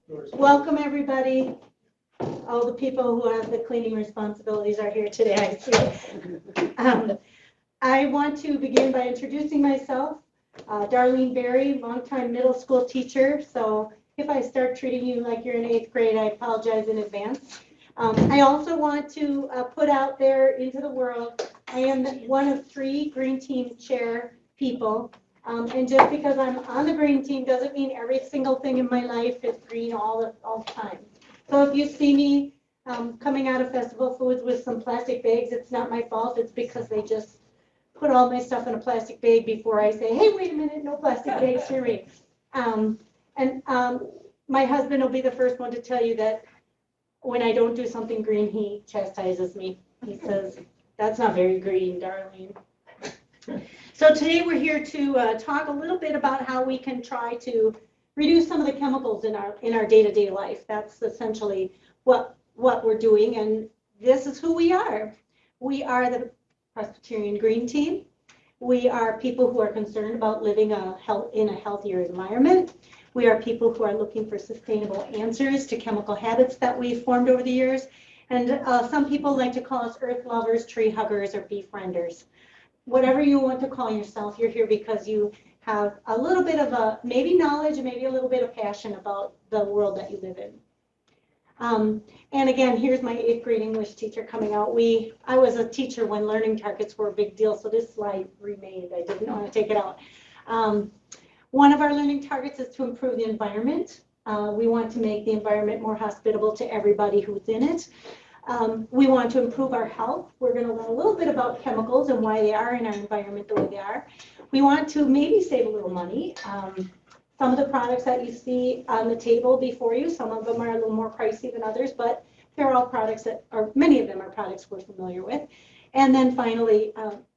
Welcome, everybody. All the people who have the cleaning responsibilities are here today, I see. I want to begin by introducing myself. Darlene Berry, longtime middle school teacher. So if I start treating you like you're in 8th grade, I apologize in advance. I also want to put out there into the world, I am one of 3 Green Team chair people. And just because I'm on the green team doesn't mean every single thing in my life is green all the time. So if you see me coming out of Festival Foods with some plastic bags, it's not my fault. It's because they just put all my stuff in a plastic bag before I say, hey, wait a minute, no plastic bags for me. My husband will be the first one to tell you that when I don't do something green, he chastises me. He says, that's not very green, Darlene. So today we're here to talk a little bit about how we can try to reduce some of the chemicals in our day-to-day life. That's essentially what we're doing, and this is who we are. We are the Presbyterian Green Team. We are people who are concerned about living in a healthier environment. We are people who are looking for sustainable answers to chemical habits that we've formed over the years. And some people like to call us earth lovers, tree huggers, or befrienders. Whatever you want to call yourself, you're here because you have a little bit of maybe knowledge and maybe a little bit of passion about the world that you live in. And again, here's my 8th grade English teacher coming out. I was a teacher when learning targets were a big deal, so this slide remained. I didn't want to take it out. One of our learning targets is to improve the environment. We want to make the environment more hospitable to everybody who's in it. We want to improve our health. We're going to learn a little bit about chemicals and why they are in our environment the way they are. We want to maybe save a little money. Some of the products that you see on the table before you, some of them are a little more pricey than others, but they're all products or many of them are products we're familiar with. And then finally,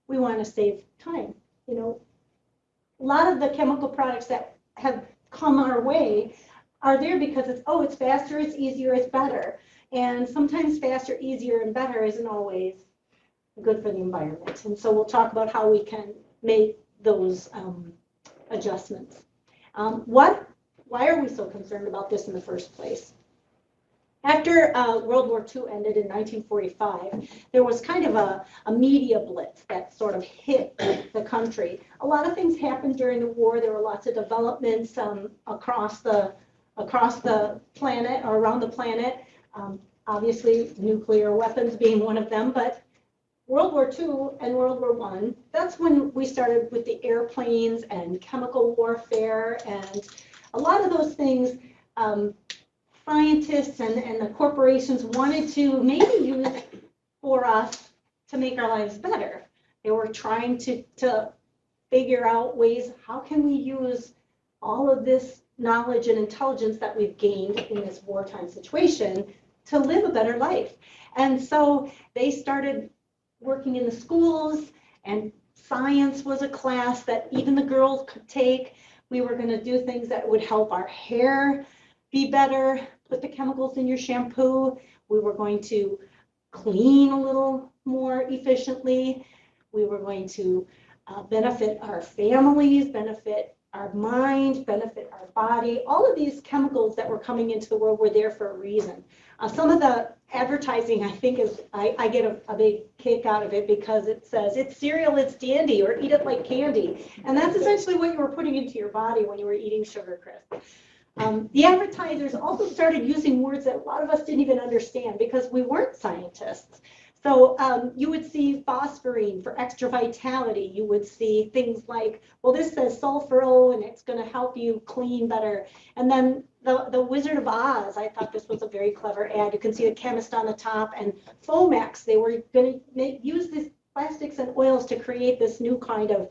we want to save time. You know, a lot of the chemical products that have come our way are there because it's faster, it's easier, it's better. And sometimes faster, easier, and better isn't always good for the environment. And so we'll talk about how we can make those adjustments. Why are we so concerned about this in the first place? After World War II ended in 1945, there was kind of a media blitz that sort of hit the country. A lot of things happened during the war. There were lots of developments across the planet or around the planet. Obviously, nuclear weapons being one of them, but World War II and World War I, that's when we started with the airplanes and chemical warfare, and a lot of those things, scientists and the corporations wanted to maybe use for us to make our lives better. They were trying to figure out ways, how can we use all of this knowledge and intelligence that we've gained in this wartime situation to live a better life. And so they started working in the schools, and science was a class that even the girls could take. We were going to do things that would help our hair be better, put the chemicals in your shampoo. We were going to clean a little more efficiently. We were going to benefit our families, benefit our mind, benefit our body. All of these chemicals that were coming into the world were there for a reason. Some of the advertising, I think, I get a big kick out of it because it says, it's cereal, it's dandy, or eat it like candy. And that's essentially what you were putting into your body when you were eating Sugar Crisp. The advertisers also started using words that a lot of us didn't even understand because we weren't scientists. So you would see phosphorine for extra vitality. You would see things like, well, this says sulfurol and it's going to help you clean better. And then the Wizard of Oz, I thought this was a very clever ad. You can see the chemist on the top, and Fomex, they were going to use these plastics and oils to create this new kind of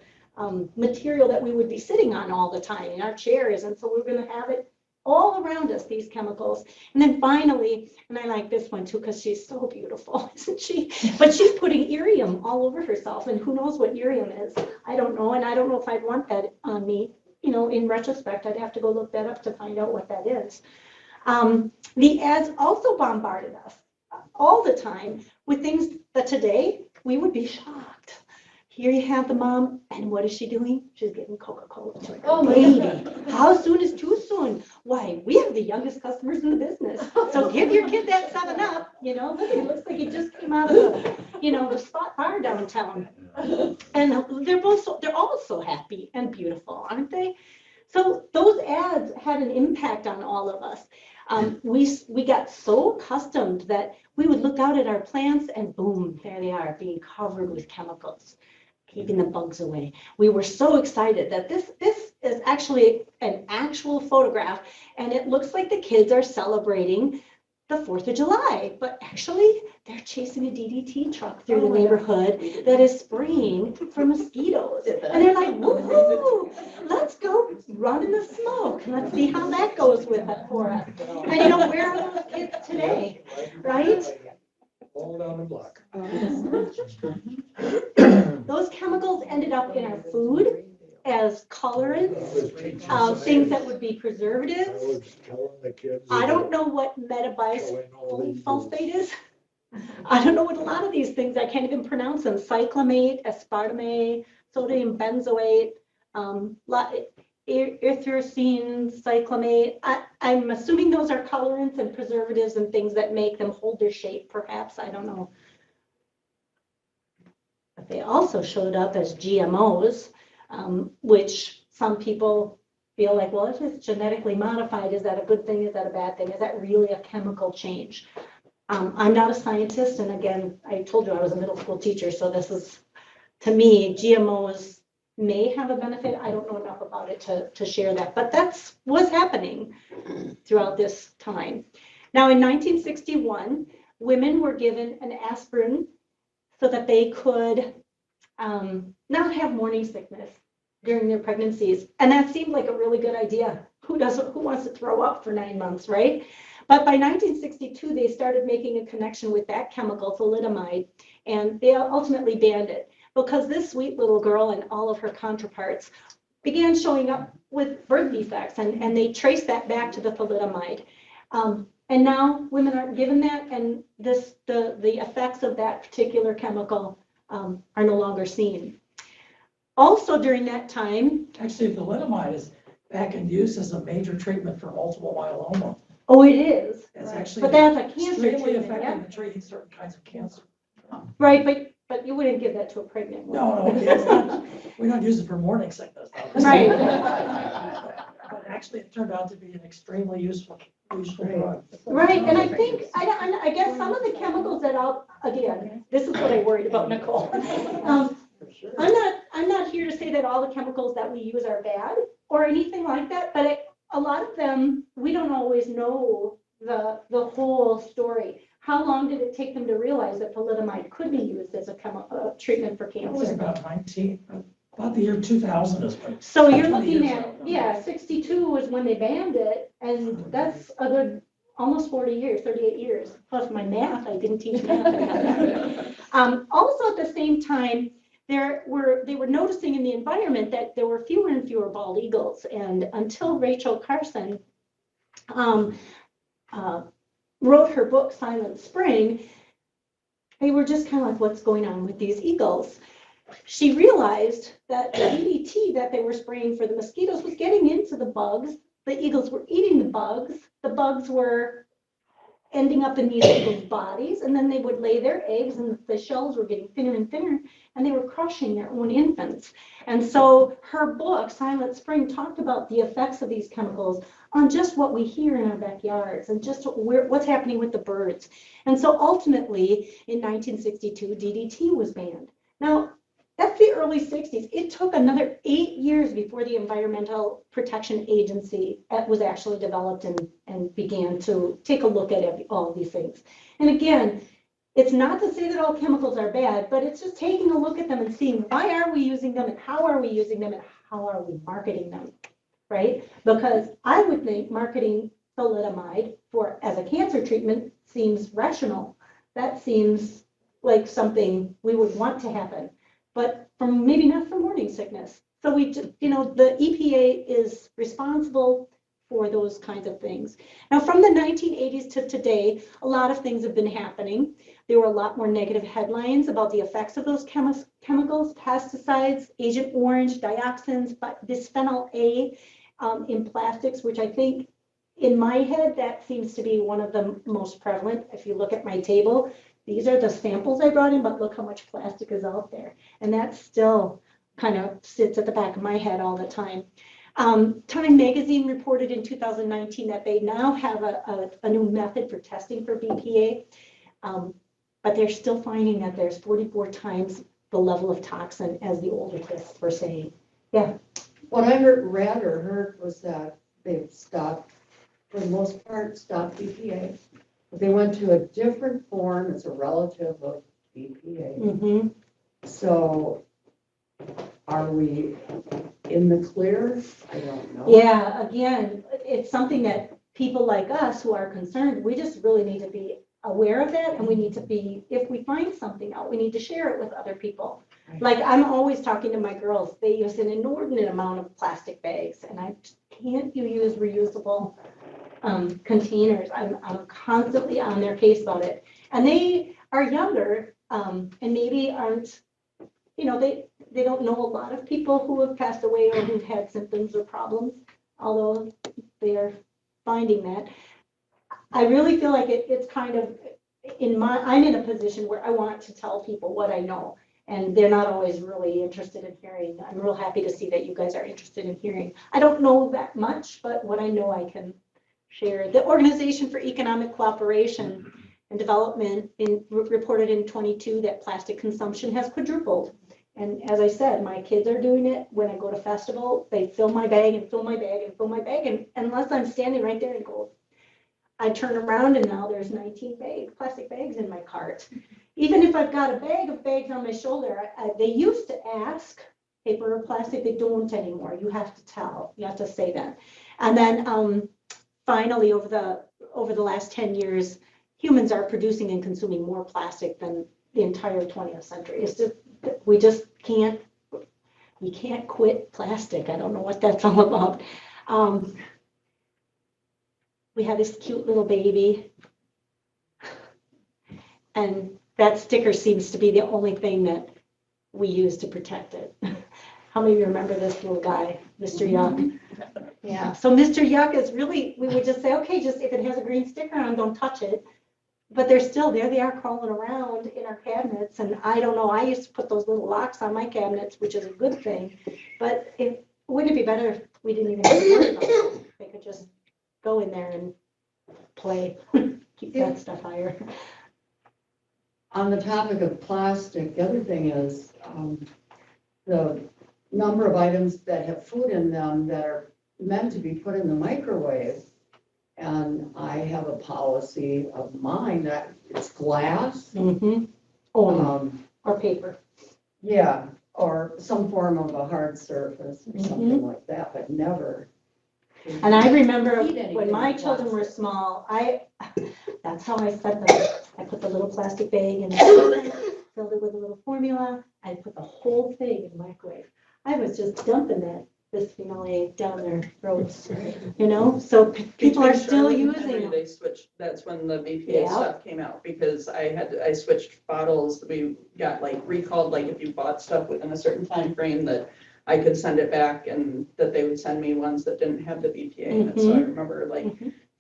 material that we would be sitting on all the time in our chairs. And so we're going to have it all around us, these chemicals. And then finally, and I like this one too because she's so beautiful, isn't she? But she's putting irium all over herself, and who knows what irium is? I don't know, and I don't know if I'd want that on me. You know, in retrospect, I'd have to go look that up to find out what that is. The ads also bombarded us all the time with things that today we would be shocked. here you have the mom, and what is she doing? She's getting Coca-Cola to her Oh, my baby. How soon is too soon? Why, we have the youngest customers in the business. So give your kid that 7-Up, look at it, looks like he just came out of the spot bar downtown. And they're all so happy and beautiful, aren't they? So those ads had an impact on all of us. We got so accustomed that we would look out at our plants and boom, there they are, being covered with chemicals, keeping the bugs away. We were so excited that this is actually an actual photograph, and it looks like the kids are celebrating the 4th of July, but actually they're chasing a DDT truck through the neighborhood that is spraying for mosquitoes. And they're like, woohoo, let's go run in the smoke. Let's see how that goes with it for us. And where are those kids today, right? All down the block. Those chemicals ended up in our food as colorants, things that would be preservatives. I don't know what metabisulfate is. I don't know what a lot of these things, I can't even pronounce them. Cyclamate, aspartame, sodium benzoate, erythrocene, cyclamate. I'm assuming those are colorants and preservatives and things that make them hold their shape, perhaps. I don't know. But they also showed up as GMOs, which some people feel like, well, if it's genetically modified, is that a good thing? Is that a bad thing? Is that really a chemical change? I'm not a scientist, and again, I told you I was a middle school teacher, so this is, to me, GMOs may have a benefit. I don't know enough about it to share that, but that's what's happening throughout this time. Now, in 1961, women were given an aspirin so that they could not have morning sickness during their pregnancies. And that seemed like a really good idea. Who wants to throw up for 9 months, right? But by 1962, they started making a connection with that chemical, thalidomide, and they ultimately banned it because this sweet little girl and all of her counterparts began showing up with birth defects, and they traced that back to the thalidomide. And now women aren't given that, and the effects of that particular chemical are no longer seen. Also during that time, Actually, thalidomide is back in use as a major treatment for multiple myeloma. oh, it is. It's actually But that's a cancer extremely treatment, effective yeah. in treating certain kinds of cancer. Right, but you wouldn't give that to a pregnant woman. No, we don't use it for morning sickness. Though. Right. But actually, it turned out to be an extremely useful drug. Right, and I think, I guess some of the chemicals that again, this is what I worried about, Nicole. I'm not here to say that all the chemicals that we use are bad or anything like that, but a lot of them, we don't always know the whole story. How long did it take them to realize that thalidomide could be used as a treatment for It was cancer? about the year 2000 is when. So you're looking at, 62 was when they banned it, and that's a good almost 40 years, 38 years. Plus my math, I didn't teach math. Also at the same time, they were noticing in the environment that there were fewer and fewer bald eagles, and until Rachel Carson wrote her book Silent Spring, they were just kind of like, what's going on with these eagles? She realized that the DDT that they were spraying for the mosquitoes was getting into the bugs. The eagles were eating the bugs were ending up in these eagles' bodies, and then they would lay their eggs, and the shells were getting thinner and thinner, and they were crushing their own infants. And so her book, Silent Spring, talked about the effects of these chemicals on just what we hear in our backyards and just what's happening with the birds. And so ultimately, in 1962, DDT was banned. Now, that's the early 60s. It took another 8 years before the Environmental Protection Agency was actually developed and began to take a look at all of these things. And again, it's not to say that all chemicals are bad, but it's just taking a look at them and seeing why are we using them and how are we using them and how are we marketing them, right? Because I would think marketing thalidomide as a cancer treatment seems rational. That seems like something we would want to happen. But maybe not for morning sickness. So we just, the EPA is responsible for those kinds of things. Now, from the 1980s to today, a lot of things have been happening. There were a lot more negative headlines about the effects of those chemicals, pesticides, Agent Orange, dioxins, bisphenol A in plastics, which I think in my head, that seems to be one of the most prevalent. If you look at my table, these are the samples I brought in, but look how much plastic is out there. And that still kind of sits at the back of my head all the time. Time magazine reported in 2019 that they now have a new method for testing for BPA, but they're still finding that there's 44 times the level of toxin as the older tests were saying. Yeah. What I read or heard was that they've stopped, for the most part, stopped BPA. But they went to a different form. It's a relative of BPA. Mm-hmm. So are we in the clear? I don't know. Yeah, again, it's something that people like us who are concerned, we just really need to be aware of that, and we need to be, if we find something out, we need to share it with other people. Right. Like, I'm always talking to my girls, they use an inordinate amount of plastic bags, and can't you use reusable containers? I'm constantly on their case about it. And they are younger, and maybe aren't, they don't know a lot of people who have passed away or who've had symptoms or problems, although they are finding that. I really feel like it's kind of I'm in a position where I want to tell people what I know, and they're not always really interested in hearing. I'm real happy to see that you guys are interested in hearing. I don't know that much, but what I know I can share. The Organization for Economic Cooperation and Development reported in 22 that plastic consumption has quadrupled. And as I said, my kids are doing it. When I go to festival, they fill my bag and fill my bag and fill my bag. And unless I'm standing right there and go, I turn around and now there's 19 plastic bags in my cart. Even if I've got a bag of bags on my shoulder, they used to ask, paper or plastic, they don't anymore. You have to say that. And then finally, over the last 10 years, humans are producing and consuming more plastic than the entire 20th century. It's just, we can't quit plastic. I don't know what that's all about. We have this cute little baby, and that sticker seems to be the only thing that we use to protect it. How many of you remember this little guy, Mr. Yuck? Yeah, so Mr. Yuck is really, we would just say, okay, just if it has a green sticker on, don't touch it. But they're still, there they are crawling around in our cabinets, and I don't know, I used to put those little locks on my cabinets, which is a good thing, but wouldn't it be better if we didn't even have to worry about it? They could just go in there and play, keep that stuff higher. On the topic of plastic, the other thing is the number of items that have food in them that are meant to be put in the microwave. And I have a policy of mine that it's glass. Mm-hmm. Or paper. Yeah, or some form of a hard surface or something like that, but never. And I remember Eat anything when my with children were plastic. small, that's how I fed them. I put the little plastic bag in, filled it with a little formula. I put the whole thing in the microwave. I was just dumping that bisphenol A down their throats, So people are Between still Charlotte and using Henry, them. They switched, that's when the BPA Yeah. stuff came out, because I switched bottles. We got recalled, if you bought stuff within a certain time frame, that I could send it back, and that they would send me ones that didn't have the BPA in it. So I remember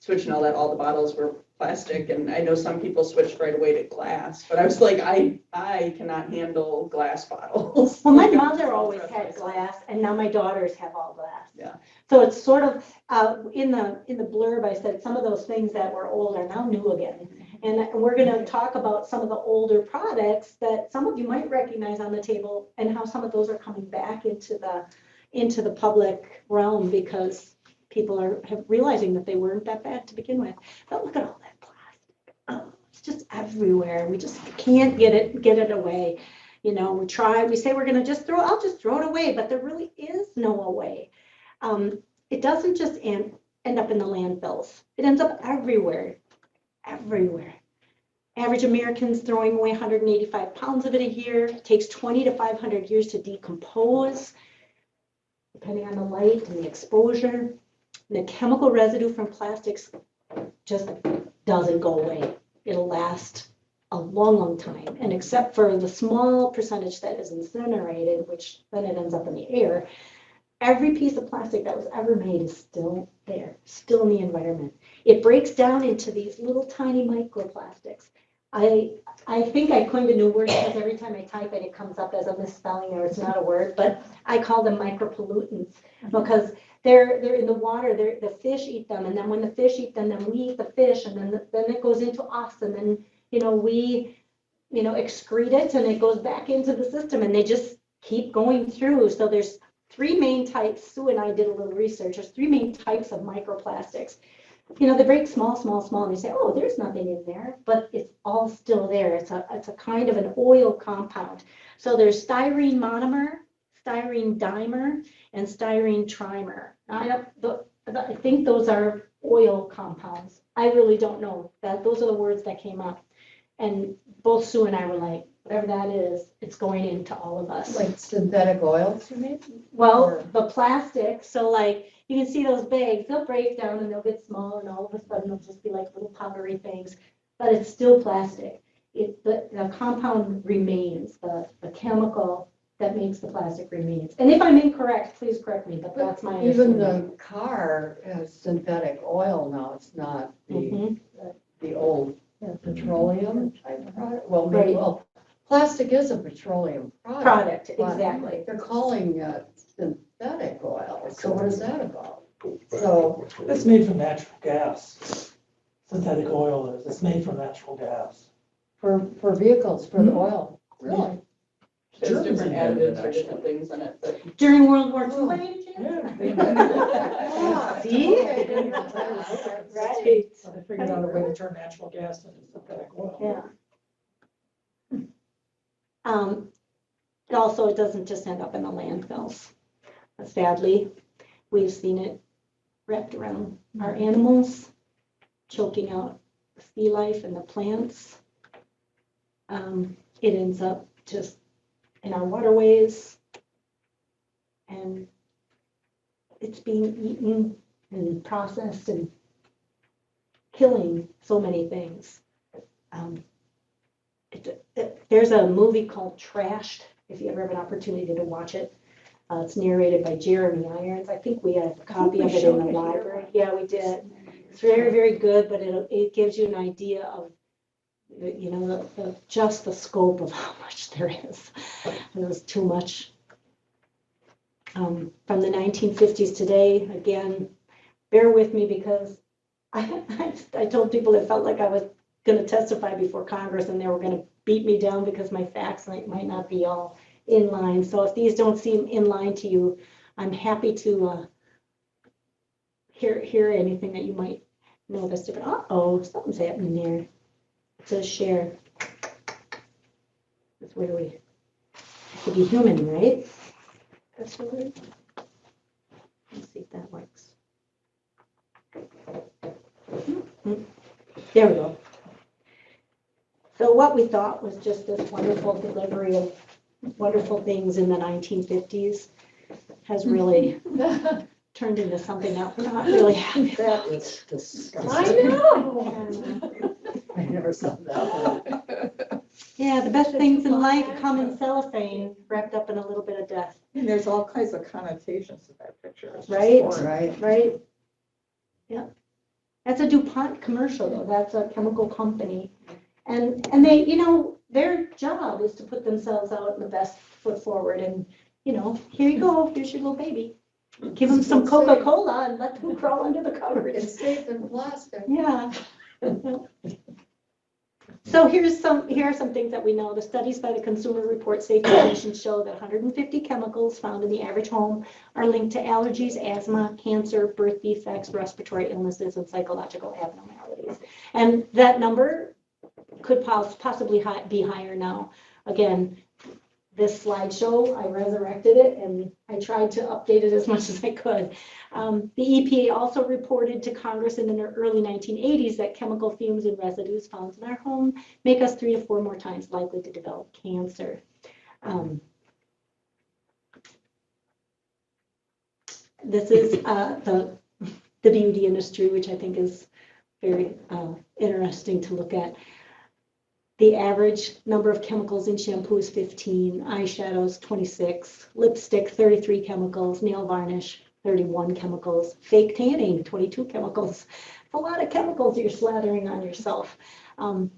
switching all the bottles were plastic, and I know some people switched right away to glass, but I was like, I cannot handle glass bottles. Well, my mother always had glass, and now my daughters have all glass. Yeah. So it's sort of, in the blurb, I said some of those things that were old are now new again. And we're going to talk about some of the older products that some of you might recognize on the table, and how some of those are coming back into the public realm, because people are realizing that they weren't that bad to begin with. But look at all that plastic. Oh, it's just everywhere. We just can't get it away. We say we're going to I'll just throw it away, but there really is no away. It doesn't just end up in the landfills. It ends up everywhere. Average American's throwing away 185 pounds of it a year. It takes 20 to 500 years to decompose, depending on the light and the exposure. The chemical residue from plastics just doesn't go away. It'll last a long, long time. And except for the small percentage that is incinerated, which then it ends up in the air, every piece of plastic that was ever made is still there, still in the environment. It breaks down into these little tiny microplastics. I think I coined a new word because every time I type it, it comes up as a misspelling or it's not a word, but I call them micropollutants because they're in the water, the fish eat them, and then when the fish eat them, then we eat the fish, and then it goes into us, and then, we, excrete it, and it goes back into the system, and they just keep going through. So there's three main types. Sue and I did a little research. There's three main types of microplastics. They break small, and they say, oh, there's nothing in there, but it's all still there. It's a kind of an oil compound. So there's styrene monomer, styrene dimer, and styrene trimer. I think those are oil compounds. I really don't know. Those are the words that came up. And both Sue and I were like, whatever that is, it's going into all of us. Like synthetic oils, you mean? Well, the plastic, so like, you can see those bags, they'll break down and they'll get small, and all of a sudden they'll just be like little powdery things, but it's still plastic. The compound remains, the chemical that makes the plastic remains. And if I'm incorrect, please correct me, but that's my Even understanding. the car has synthetic oil now. It's not Mhm. the old petroleum type product. Well, Right. plastic is a petroleum product. Product, but exactly. They're calling it synthetic oil. So what is that about? So It's made from natural gas. Synthetic oil is, it's made from natural gas. for vehicles, for the oil, really? There's Germans different invented it, additives or different actually. things in it, but During World War II, Oh. by any chance? Yeah. See? Okay. Right. So they figured out a way to turn natural gas into synthetic oil. Yeah. Also, it doesn't just end up in the landfills. Sadly, we've seen it wrapped around our animals, choking out sea life and the plants. It ends up just in our waterways, and it's being eaten and processed and killing so many things. There's a movie called Trashed, if you ever have an opportunity to watch it. It's narrated by Jeremy Irons. I think we have a copy of it in the library. Yeah, we did. It's very, very good, but it gives you an idea of, just the scope of how much there is. It was too much. From the 1950s today, again, bear with me because I told people it felt like I was going to testify before Congress and they were going to beat me down because my facts might not be all in line. So if these don't seem in line to you, I'm happy to hear anything that you might know that's different. Uh-oh, something's happening there. It says share. That's where we have to be human, right? That's the word. Let's see if that works. There we go. So what we thought was just this wonderful delivery of wonderful things in the 1950s has really turned into something that we're not really happy That about. is disgusting. I know. I never saw that one. Yeah, the best things in life come in cellophane wrapped up in a little bit of death, And there's all kinds of connotations to that picture. It's just Right. horrible. Right. right? Yeah. That's a DuPont commercial though. That's a chemical company. And they, their job is to put themselves out in the best foot forward and, here you go, here's your little baby. Give them some Coca-Cola and let them crawl under the covers. It's safe in plastic. Yeah. So here are some things that we know. The studies by the Consumer Report Safety Commission show that 150 chemicals found in the average home are linked to allergies, asthma, cancer, birth defects, respiratory illnesses, and psychological abnormalities. And that number could possibly be higher now. Again, this slideshow, I resurrected it and I tried to update it as much as I could. The EPA also reported to Congress in the early 1980s that chemical fumes and residues found in our home make us 3 to 4 more times likely to develop cancer. This is the beauty industry, which I think is very interesting to look at. The average number of chemicals in shampoo is 15, eyeshadows 26, lipstick 33 chemicals, nail varnish 31 chemicals, fake tanning 22 chemicals. A lot of chemicals you're slathering on yourself. And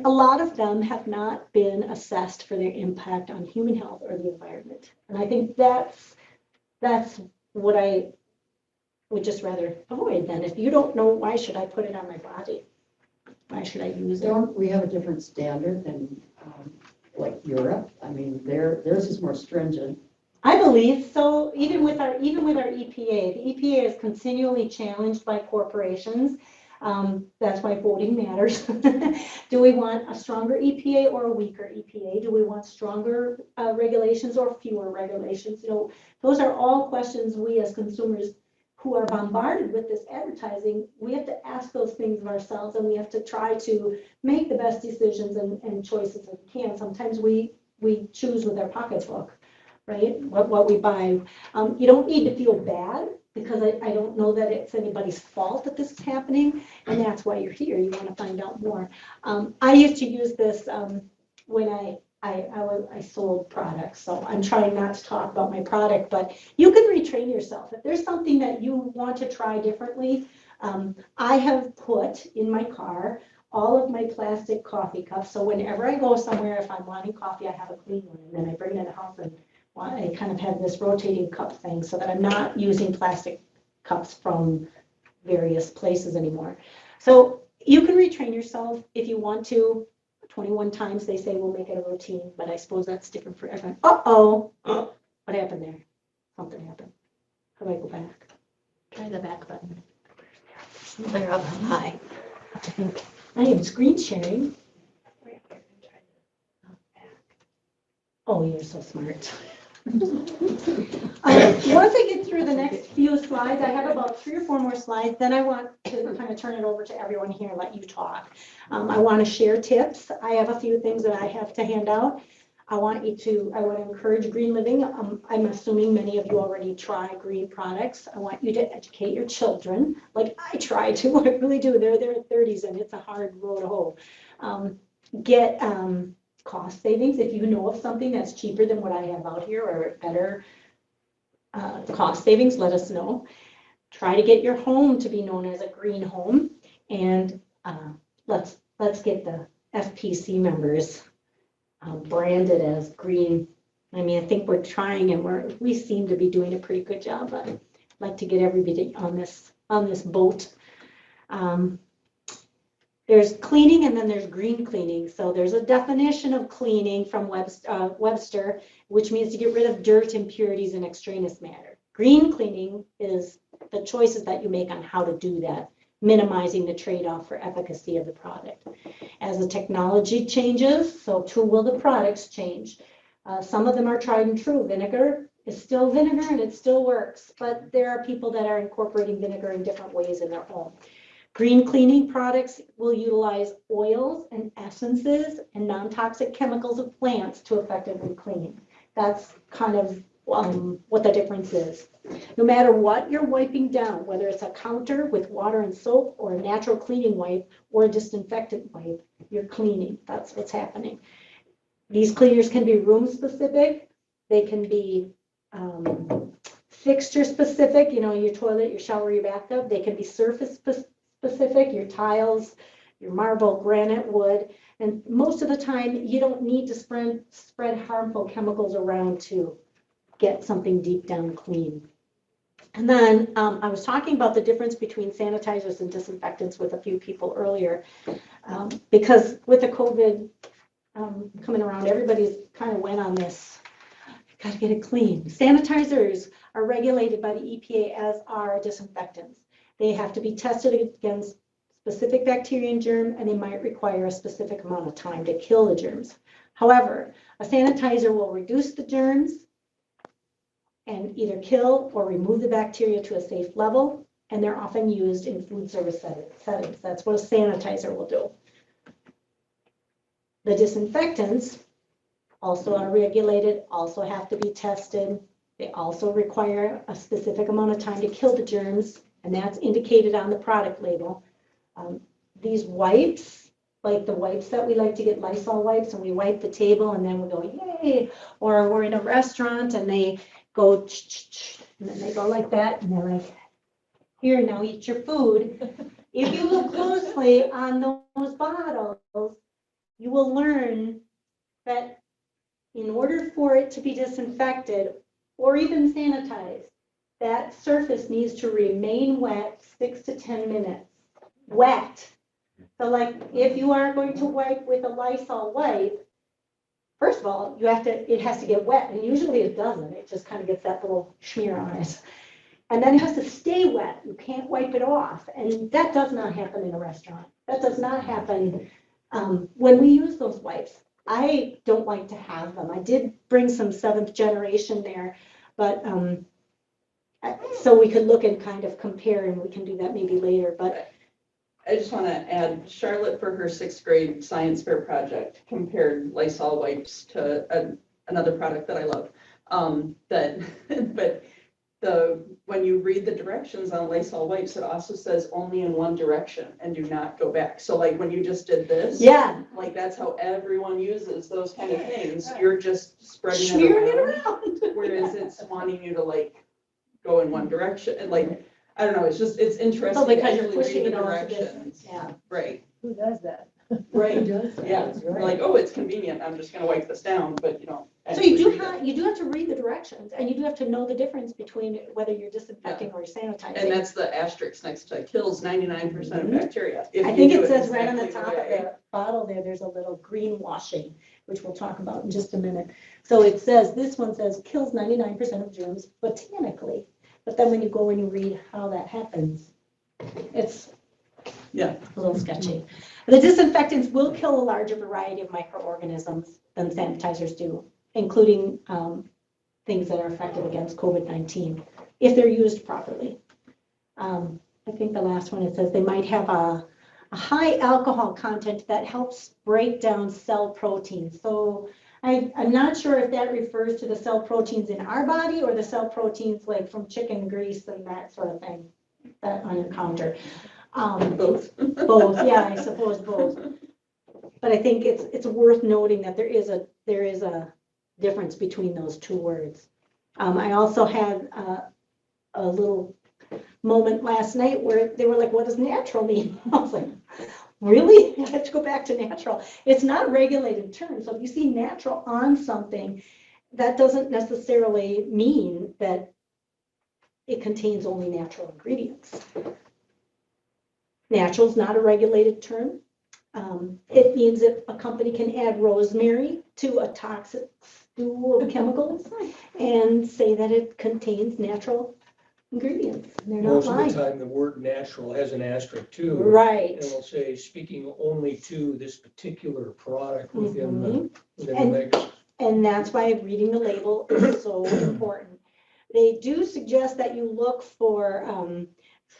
a lot of them have not been assessed for their impact on human health or the environment. And I think that's what I would just rather avoid then. If you don't know, why should I put it on my body? Why should I use it? Don't we have a different standard than, like Europe? I mean, theirs is more stringent. I believe so, even with our EPA. The EPA is continually challenged by corporations. That's why voting matters. Do we want a stronger EPA or a weaker EPA? Do we want stronger regulations or fewer regulations? You know, those are all questions we as consumers who are bombarded with this advertising, we have to ask those things of ourselves, and we have to try to make the best decisions and choices that we can. Sometimes we choose with our pocketbook, right? What we buy. You don't need to feel bad, because I don't know that it's anybody's fault that this is happening, and that's why you're here. You want to find out more. I used to use this when I sold products, so I'm trying not to talk about my product, but you can retrain yourself. If there's something that you want to try differently, I have put in my car all of my plastic coffee cups, so whenever I go somewhere, if I'm wanting coffee, I have a clean one, and then I bring it in the house, and I kind of have this rotating cup thing so that I'm not using plastic cups from various places anymore. So you can retrain yourself if you want to. 21 times they say we'll make it a routine, but I suppose that's different for everyone. Uh-oh, what happened there? Something happened. How do I go back? Try the back button. They're up high. I think I am screen sharing. Oh, you're so smart. Once I get through the next few slides, I have about 3 or 4 more slides, then I want to kind of turn it over to everyone here and let you talk. I want to share tips. I have a few things that I have to hand out. I want to encourage green living. I'm assuming many of you already try green products. I want you to educate your children, like I try to, I really do. They're their 30s and it's a hard road to hoe. Get cost savings. If you know of something that's cheaper than what I have out here or better cost savings, let us know. Try to get your home to be known as a green home, and let's get the FPC members branded as green. I mean, I think we're trying, and we seem to be doing a pretty good job. I'd like to get everybody on this boat. There's cleaning and then there's green cleaning. So there's a definition of cleaning from Webster, which means to get rid of dirt, impurities, and extraneous matter. Green cleaning is the choices that you make on how to do that, minimizing the trade-off for efficacy of the product. As the technology changes, so too will the products change. Some of them are tried and true. Vinegar is still vinegar and it still works, but there are people that are incorporating vinegar in different ways in their home. Green cleaning products will utilize oils and essences and non-toxic chemicals of plants to effectively clean. That's kind of what the difference is. No matter what you're wiping down, whether it's a counter with water and soap or a natural cleaning wipe or a disinfectant wipe, you're cleaning. That's what's happening. These cleaners can be room specific. They can be fixture specific, you know, your toilet, your shower, your bathtub. They can be surface specific, your tiles, your marble, granite, wood. And most of the time, you don't need to spread harmful chemicals around to get something deep down clean. And then I was talking about the difference between sanitizers and disinfectants with a few people earlier, because with the COVID coming around, everybody's kind of went on this, got to get it clean. Sanitizers are regulated by the EPA, as are disinfectants. They have to be tested against specific bacteria and germ, and they might require a specific amount of time to kill the germs. However, a sanitizer will reduce the germs and either kill or remove the bacteria to a safe level, and they're often used in food service settings. That's what a sanitizer will do. The disinfectants also are regulated, also have to be tested. They also require a specific amount of time to kill the germs, and that's indicated on the product label. These wipes, like the wipes that we like to get, Lysol wipes, and we wipe the table and then we go, yay, or we're in a restaurant and they go, and then they go like that, and they're like, here, now eat your food. If you look closely on those bottles, you will learn that in order for it to be disinfected or even sanitized, that surface needs to remain wet 6 to 10 minutes. Wet. So like if you are going to wipe with a Lysol wipe, first of all, it has to get wet, and usually it doesn't. It just kind of gets that little smear on it. And then it has to stay wet. You can't wipe it off. And that does not happen in a restaurant. That does not happen when we use those wipes. I don't like to have them. I did bring some 7th generation there, but so we could look and kind of compare, and we can do that maybe later. But I just want to add, Charlotte, for her 6th grade science fair project, compared Lysol wipes to another product that I love. But when you read the directions on Lysol wipes, it also says only in one direction and do not go back. So like when you just did this, yeah, like that's how everyone uses those kind of things. You're just spreading smearing it it around. around. Whereas it's wanting you to like go in one direction and like, I don't know, it's interesting. Oh, because to you're actually pushing read it the all to this. directions. Yeah. Right, Who does that? right. Who does that? Yeah, That's we're right. like, oh, it's convenient, I'm just gonna wipe this down, but you know. So you do actually have to read the directions, and you do have to know the difference between whether you're disinfecting or sanitizing. And that's the asterisk next to kills 99% of bacteria. if I you think do it says right on the exactly top of way. the bottle there's a little greenwashing, which we'll talk about in just a minute. So it says, this one says kills 99% of germs botanically. But then when you go and you read how that happens, it's Yeah. a little sketchy. The disinfectants will kill a larger variety of microorganisms than sanitizers do, including things that are effective against COVID-19, if they're used properly. I think the last one, it says they might have a high alcohol content that helps break down cell proteins. So I'm not sure if that refers to the cell proteins in our body or the cell proteins like from chicken grease and that sort of thing that on your counter. Both. Both, yeah, I suppose both. But I think it's worth noting that there is a difference between those two words. I also had a little moment last night where they were like, what does natural mean? I was like, really? I have to go back to natural. It's not a regulated term. So if you see natural on something, that doesn't necessarily mean that it contains only natural ingredients. Natural is not a regulated term. It means that a company can add rosemary to a toxic stew of chemicals and say that it contains natural ingredients. They're not Most of lying. the time, the word natural has an asterisk too. Right. And it'll say, speaking only to this particular product within Mhm. the And- mix. And that's why reading the label is so important. They do suggest that you look for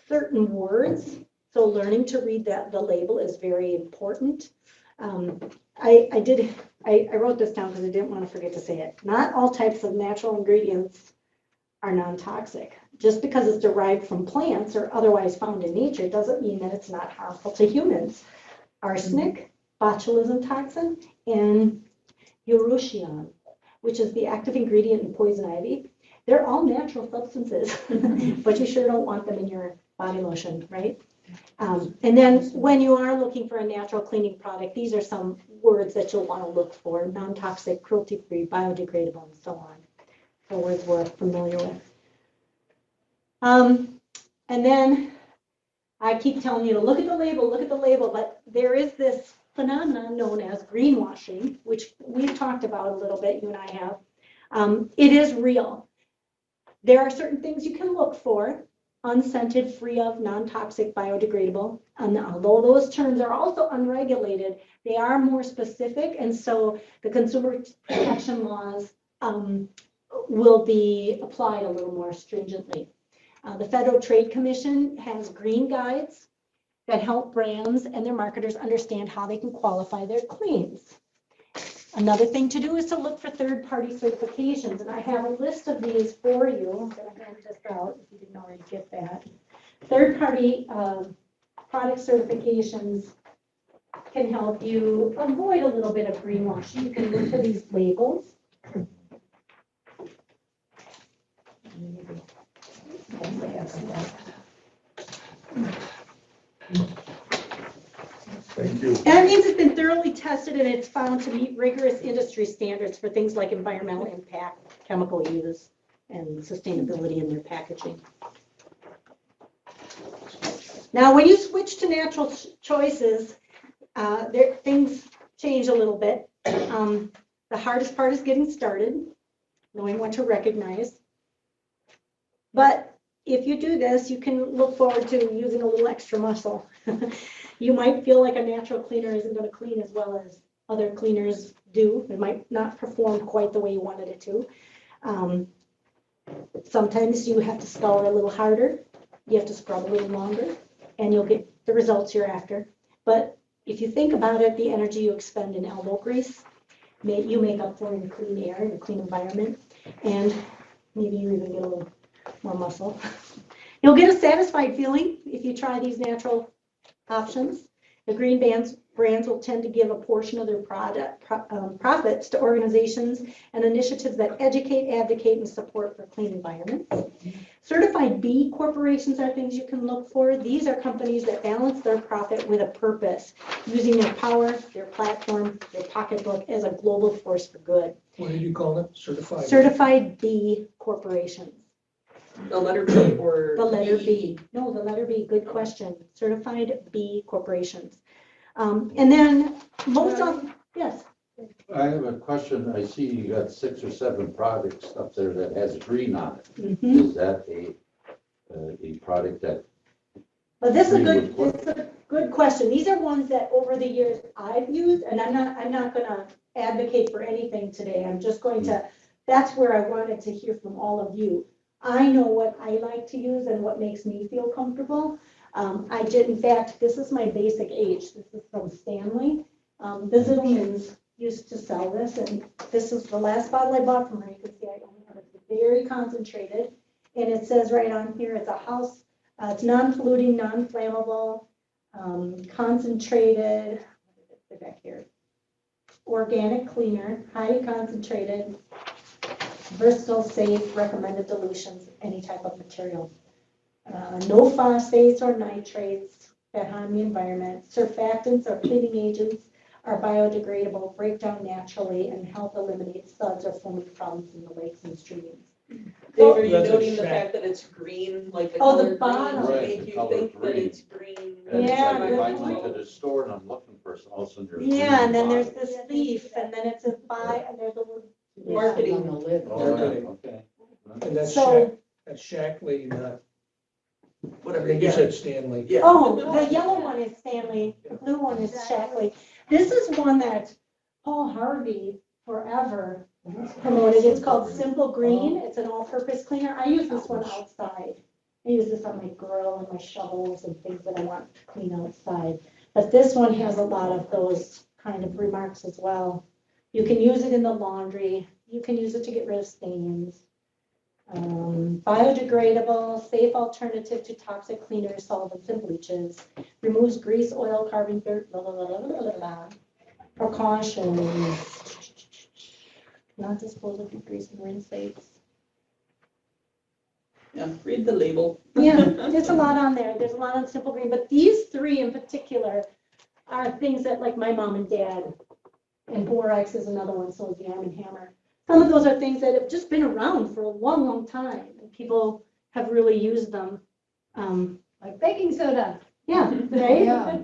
certain words. So learning to read the label is very important. I wrote this down because I didn't want to forget to say it. Not all types of natural ingredients are non-toxic. Just because it's derived from plants or otherwise found in nature doesn't mean that it's not harmful to humans. Arsenic, botulism toxin, and urushiol, which is the active ingredient in poison ivy, they're all natural substances, but you sure don't want them in your body lotion, right? And then when you are looking for a natural cleaning product, these are some words that you'll want to look for: non-toxic, cruelty-free, biodegradable, and so on. The words we're familiar with. And then I keep telling you to look at the label, but there is this phenomenon known as greenwashing, which we've talked about a little bit, you and I have. It is real. There are certain things you can look for: unscented, free of, non-toxic, biodegradable. And although those terms are also unregulated, they are more specific, and so the consumer protection laws will be applied a little more stringently. The Federal Trade Commission has green guides that help brands and their marketers understand how they can qualify their claims. Another thing to do is to look for third-party certifications, and I have a list of these for you. I'm going to hand this out if you didn't already get that. third-party product certifications can help you avoid a little bit of greenwashing. You can look for these labels. Thank you. And that means it's been thoroughly tested and it's found to meet rigorous industry standards for things like environmental impact, chemical use, and sustainability in their packaging. Now, when you switch to natural choices, things change a little bit. The hardest part is getting started, knowing what to recognize. But if you do this, you can look forward to using a little extra muscle. You might feel like a natural cleaner isn't going to clean as well as other cleaners do. It might not perform quite the way you wanted it to. Sometimes you have to scour a little harder. You have to scrub a little longer, and you'll get the results you're after. But if you think about it, the energy you expend in elbow grease, you make up for in clean air, in a clean environment, and maybe you even get a little more muscle. You'll get a satisfied feeling if you try these natural options. The green brands will tend to give a portion of their profits to organizations and initiatives that educate, advocate, and support for clean environments. Certified B corporations are things you can look for. These are companies that balance their profit with a purpose, using their power, their platform, their pocketbook as a global force for good. What did you call it? Certified? Certified B corporations. The letter B or? The letter B. No, the letter B. Good question. Certified B corporations. And then most of, yes. I have a question. I see you got 6 or 7 products up there that has green on it. Mhm. Is that a product that, But this is a good question. These are ones that over the years I've used, and I'm not gonna advocate for anything today. I'm just going to, that's where I wanted to hear from all of you. I know what I like to use and what makes me feel comfortable. In fact, this is my basic H. This is from Stanley. Visitalins used to sell this, and this is the last bottle I bought from her. You can see I only have it very concentrated. And it says right on here, it's a house, it's non-polluting, non-flammable, concentrated, what did it say back here? Organic cleaner, highly concentrated, versatile, safe, recommended dilutions, any type of material. No phosphates or nitrates that harm the environment. Surfactants or cleaning agents are biodegradable, break down naturally, and help eliminate suds or foaming problems in the lakes and streams. Dave, are you That's a noting the shack. fact that it's green, like the Oh, color the green, bottom. to Right, make the you color think that green. it's green? Yeah, if good I point. went to the store and I'm looking for something, there's. Yeah, and then there's green this leaf, and then it's a and there's a word. Marketing. On the lid. on it. Oh, Marketing. yeah, okay. And that's So, Shack Lady, not, Whatever. you said Stanley. Yeah. oh, the yellow one is Stanley, the blue one is Shackley. This is one that Paul Harvey forever promoted. It's called Simple Green. It's an all-purpose cleaner. I use this one outside. I use this on my grill and my shovels and things that I want to clean outside. But this one has a lot of those kind of remarks as well. You can use it in the laundry. You can use it to get rid of stains. Biodegradable, safe alternative to toxic cleaners, solvents, and bleaches. Removes grease, oil, carbon, dirt, blah, blah, blah, blah, blah, blah, blah. Precautions. Not dispose of grease and rinse safe. Yeah, read the label. Yeah, there's a lot on there. There's a lot on Simple Green, but these 3 in particular are things that like my mom and dad, and Borax is another one, so is the Arm & Hammer. Some of those are things that have just been around for a long, long time, and people have really used them. Like baking soda. Yeah, right? Yeah.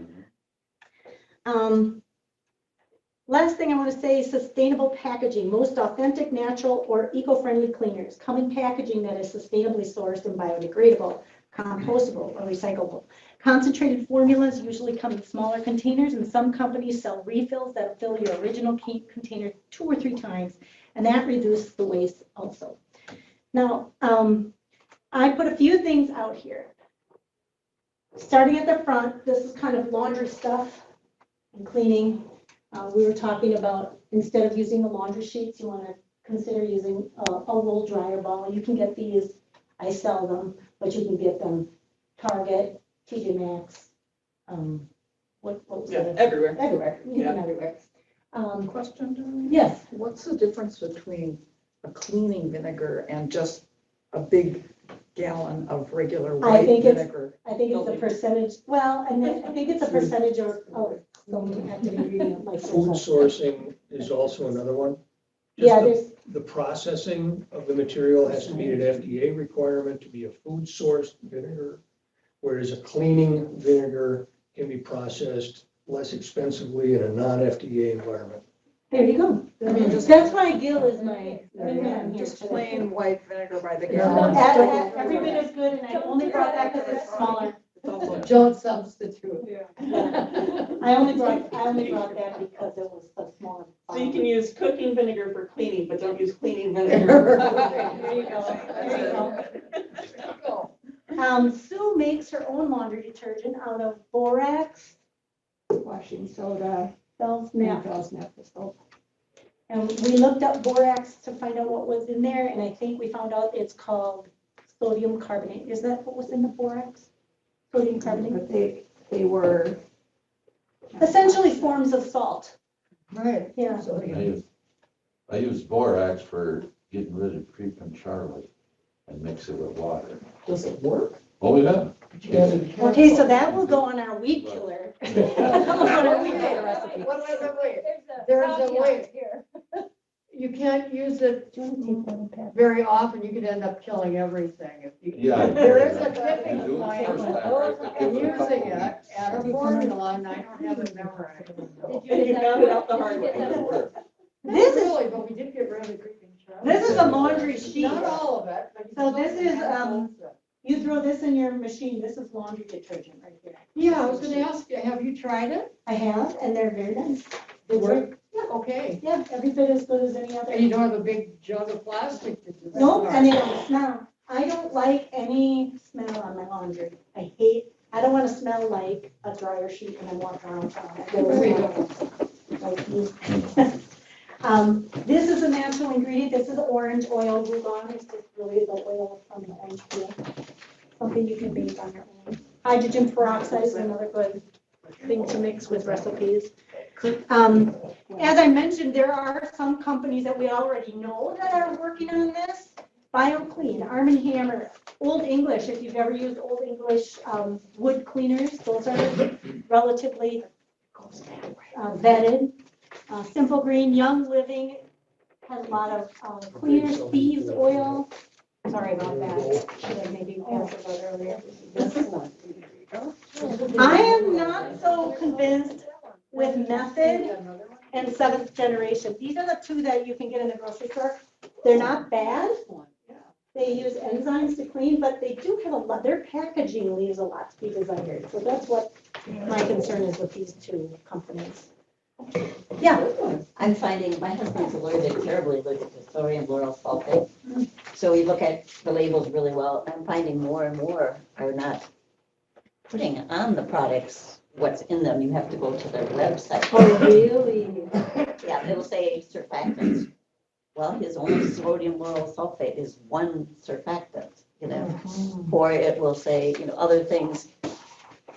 Last thing I want to say is sustainable packaging. Most authentic, natural, or eco-friendly cleaners come in packaging that is sustainably sourced and biodegradable, compostable, or recyclable. Concentrated formulas usually come in smaller containers, and some companies sell refills that fill your original container 2 or 3 times, and that reduces the waste also. Now, I put a few things out here. Starting at the front, this is kind of laundry stuff and cleaning. We were talking about instead of using the laundry sheets, you want to consider using a roll dryer ball. You can get these, I sell them, but you can get them Target, TJ Maxx, what was Yeah, it? everywhere. Everywhere, you Yeah. can everywhere. Question, Darlene? Yes, What's the difference between a cleaning vinegar and just a big gallon of regular I white think it's- vinegar? I think it's a percentage, well, and then I think it's a percentage of some active ingredient like. Food sourcing is also another one. Just Yeah, the- there's, The processing of the material has to meet an FDA requirement to be a food sourced vinegar, whereas a cleaning vinegar can be processed less expensively in a non-FDA environment. there you go. I mean, just- That's why Gil is my man here Just today. plain white vinegar by the Yeah. gallon. Every bit is good, and I only brought that because it's smaller. Don't substitute. I only brought that because it was so small. So you can use cooking vinegar for cleaning, but don't use cleaning vinegar. There you go, there you go. Sue makes her own laundry detergent out of borax, washing soda, Bell's naphtha soap. And we looked up borax to find out what was in there, and I think we found out it's called sodium carbonate. Is that what was in the borax? Sodium carbonate? But they were. Essentially forms of salt. Right. Yeah. I use borax for getting rid of creeping Charlie and mix it with water. Does it work? Oh, yeah. Okay, so that will go on our weed killer. Wait. There's a way. You can't use it very often, you could end up killing everything. If you- Yeah. There is a You tipping do it point first time, right? in using it at a formula, and I don't have it memorized. And you found it out the hard way. This is, Really, but we did get rid of the creeping Charlie. this is a laundry sheet. Not all of it, but. you So still this can is, have most of it. You throw this in your machine, this is laundry detergent right here. Yeah, I was gonna ask you, have you tried it? I have, and they're very nice. Did you? Okay. Yeah, every bit as good as any other. And you don't have a big jug of plastic to do that? Nope, and they don't smell. I don't like any smell on my laundry. I don't want to smell like a dryer sheet when I'm walking around town. I don't like you. This is a natural ingredient. This is orange oil. Bouillon is just really the oil from the orange peel. Something you can make on your own. Hydrogen peroxide is another good thing to mix with recipes. As I mentioned, there are some companies that we already know that are working on this. BioClean, Arm & Hammer, Old English, if you've ever used Old English wood cleaners, those are relatively vetted. Simple Green, Young Living has a lot of cleaners, thieves oil. Sorry about that. Should have maybe answered that earlier. I am not so convinced with Method and Seventh Generation. These are the two that you can get in the grocery store. They're not bad. They use enzymes to clean, but they do have a lot, their packaging leaves a lot to be desired. So that's what my concern is with these two companies. Yeah, I'm finding, my husband's allergic, terribly allergic to sodium lauryl sulfate. So we look at the labels really well. I'm finding more and more are not putting on the products what's in them. You have to go to their website. oh, really? Yeah, it'll say surfactants. Well, his only sodium lauryl sulfate is one surfactant, or it will say, other things.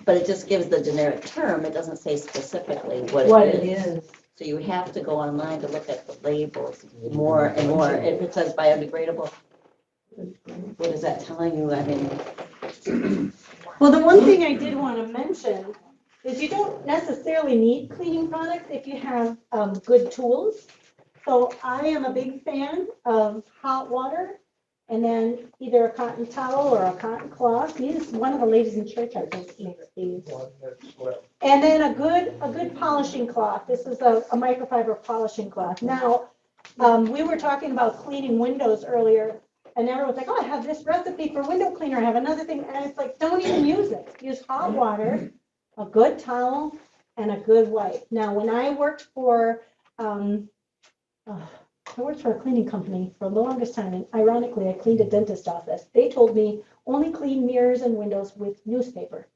But it just gives the generic term. It doesn't say specifically what it is. So you have to go online to look at the labels more and more. If it says biodegradable, what is that telling you? I mean, Well, the one thing I did want to mention is you don't necessarily need cleaning products if you have good tools. So I am a big fan of hot water and then either a cotton towel or a cotton cloth. One of the ladies in church, I think, makes these. And then a good polishing cloth. This is a microfiber polishing cloth. Now, we were talking about cleaning windows earlier, and everyone's like, oh, I have this recipe for window cleaner. I have another thing. And it's like, don't even use it. Use hot water, a good towel, and a good wipe. Now, when I worked for a cleaning company for the longest time, and ironically, I cleaned a dentist office. They told me only clean mirrors and windows with newspaper.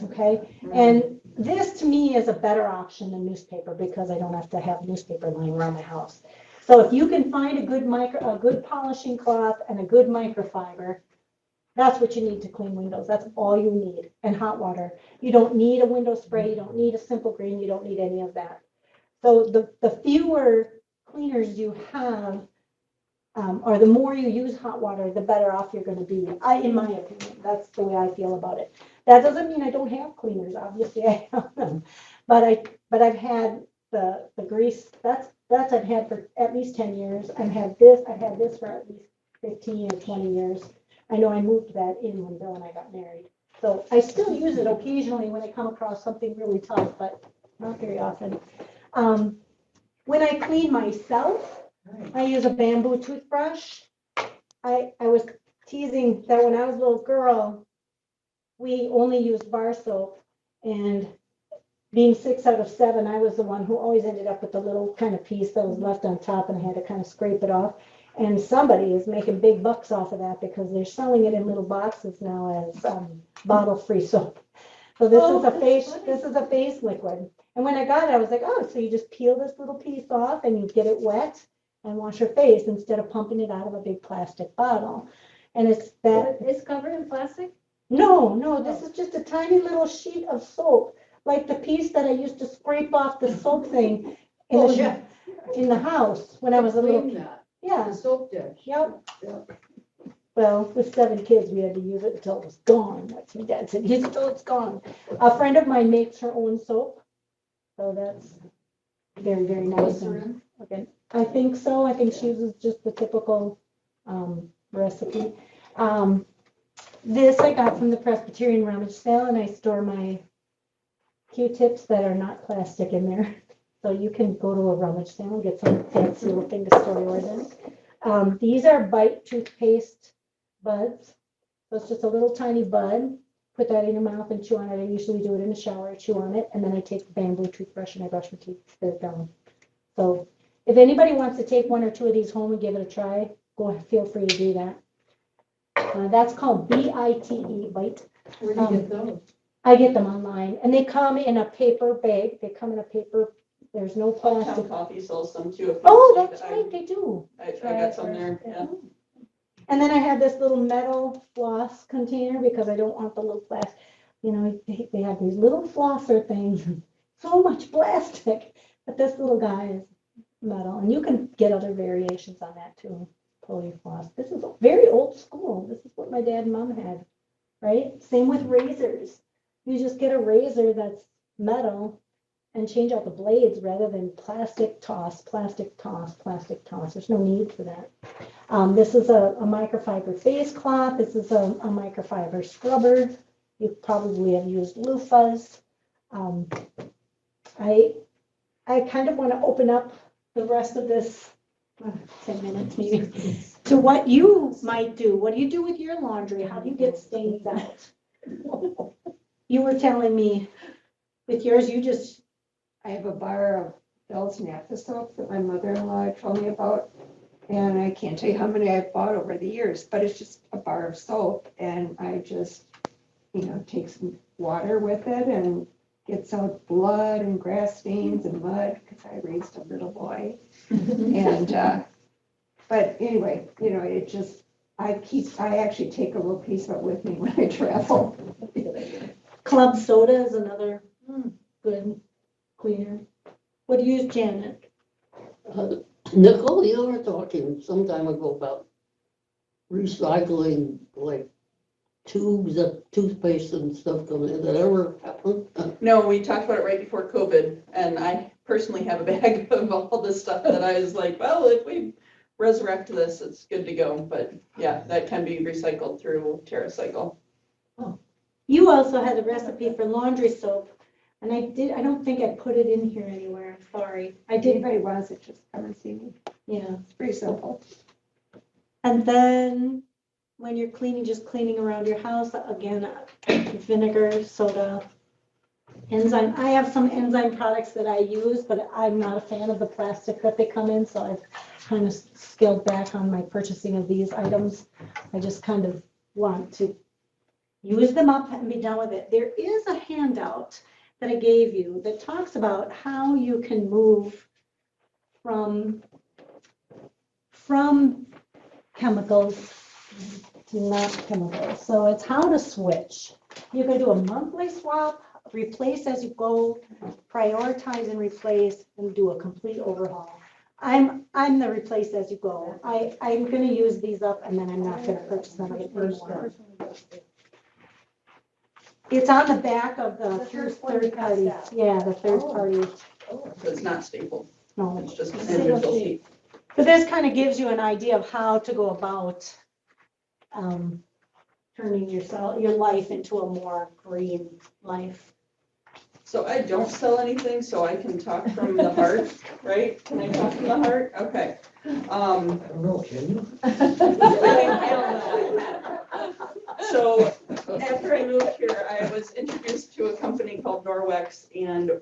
Okay, and this to me is a better option than newspaper because I don't have to have newspaper lying around my house. So if you can find a good polishing cloth and a good microfiber, That's what you need to clean windows. That's all you need. And hot water. You don't need a window spray. You don't need a simple green. You don't need any of that. So the fewer cleaners you have, or the more you use hot water, the better off you're gonna be. In my opinion, that's the way I feel about it. That doesn't mean I don't have cleaners, obviously I have them. But I've had the grease, that's I've had for at least 10 years. I've had this for at least 15 or 20 years. I know I moved that in when Bill and I got married. So I still use it occasionally when I come across something really tough, but not very often. When I clean myself, I use a bamboo toothbrush. I was teasing that when I was a little girl, we only used bar soap, and being 6 out of 7, I was the one who always ended up with the little kind of piece that was left on top, and I had to kind of scrape it off. And somebody is making big bucks off of that because they're selling it in little boxes now as bottle-free soap. So this is a face liquid. And when I got it, I was like, oh, so you just peel this little piece off and you get it wet and wash your face instead of pumping it out of a big plastic bottle. And It's covered in plastic? No, this is just a tiny little sheet of soap, like the piece that I used to scrape off the soap thing in the house when I was a little Clean kid. that, Yeah, the soap dish. yep. Yep. Well, with 7 kids, we had to use it until it was gone. That's my dad said, use it till it's gone. A friend of mine makes her own soap, so that's very, very nice. And, okay, I think so. I think she uses just the typical recipe. This I got from the Presbyterian rummage sale, and I store my Q-tips that are not plastic in there. So you can go to a rummage sale and get some fancy little thing to store yours in. These are Bite toothpaste buds. So it's just a little tiny bud. Put that in your mouth and chew on it. I usually do it in the shower, chew on it, and then I take the bamboo toothbrush and I brush my teeth, spit it down. So if anybody wants to take 1 or 2 of these home and give it a try, feel free to do that. That's called BITE, Bite. Where do you get those? I get them online, and they come in a paper bag. They come in a paper, there's no Uptown plastic. Coffee sells some too. Oh, that's right, they do. I got some there, yeah. And then I have this little metal floss container because I don't want the little plastic, they have these little flosser things, so much plastic, but this little guy is metal, and you can get other variations on that too, polyfloss. This is very old school. This is what my dad and mom had, right? Same with razors. You just get a razor that's metal and change out the blades rather than plastic toss. There's no need for that. This is a microfiber face cloth. This is a microfiber scrubber. You probably have used loofahs. I kind of want to open up the rest of this 10 minutes maybe to what you might do. What do you do with your laundry? How do you get stains out? You were telling me with yours, I have a bar of Bell's naphtha soap that my mother-in-law told me about. And I can't tell you how many I've bought over the years, but it's just a bar of soap. And I just, take some water with it and gets out blood and grass stains and mud because I raised a little boy. And, but anyway, I actually take a little piece of it with me when I travel. Club soda is another good cleaner. What do you use, Janet? Nicole, you were talking some time ago about recycling, like tubes of toothpaste and stuff coming in. Did that ever happen? No, we talked about it right before COVID, and I personally have a bag of all this stuff that I was like, well, if we resurrect this, it's good to go. But yeah, that can be recycled through TerraCycle. You also had a recipe for laundry soap, and I don't think I put it in here anywhere. I'm sorry. I If did, anybody wants it, just come and see me. yeah. It's pretty simple. And then when you're cleaning, just cleaning around your house, again, vinegar, soda, enzyme. I have some enzyme products that I use, but I'm not a fan of the plastic that they come in, so I've kind of scaled back on my purchasing of these items. I just kind of want to use them up and be done with it. There is a handout that I gave you that talks about how you can move from chemicals not chemical. So it's how to switch. You can do a monthly swap, replace as you go, prioritize and replace, and do a complete overhaul. I'm the replace as you go. I'm gonna use these up and then I'm not gonna purchase them anymore. It's on the back of the third party. Yeah, the third party. So it's not stapled, No. it's just an individual sheet. But this kind of gives you an idea of how to go about turning your life into a more green life. So I don't sell anything, so I can talk from the heart, right? Can I talk from the heart? Okay. I don't know, can you? So after I moved here, I was introduced to a company called Norwex, and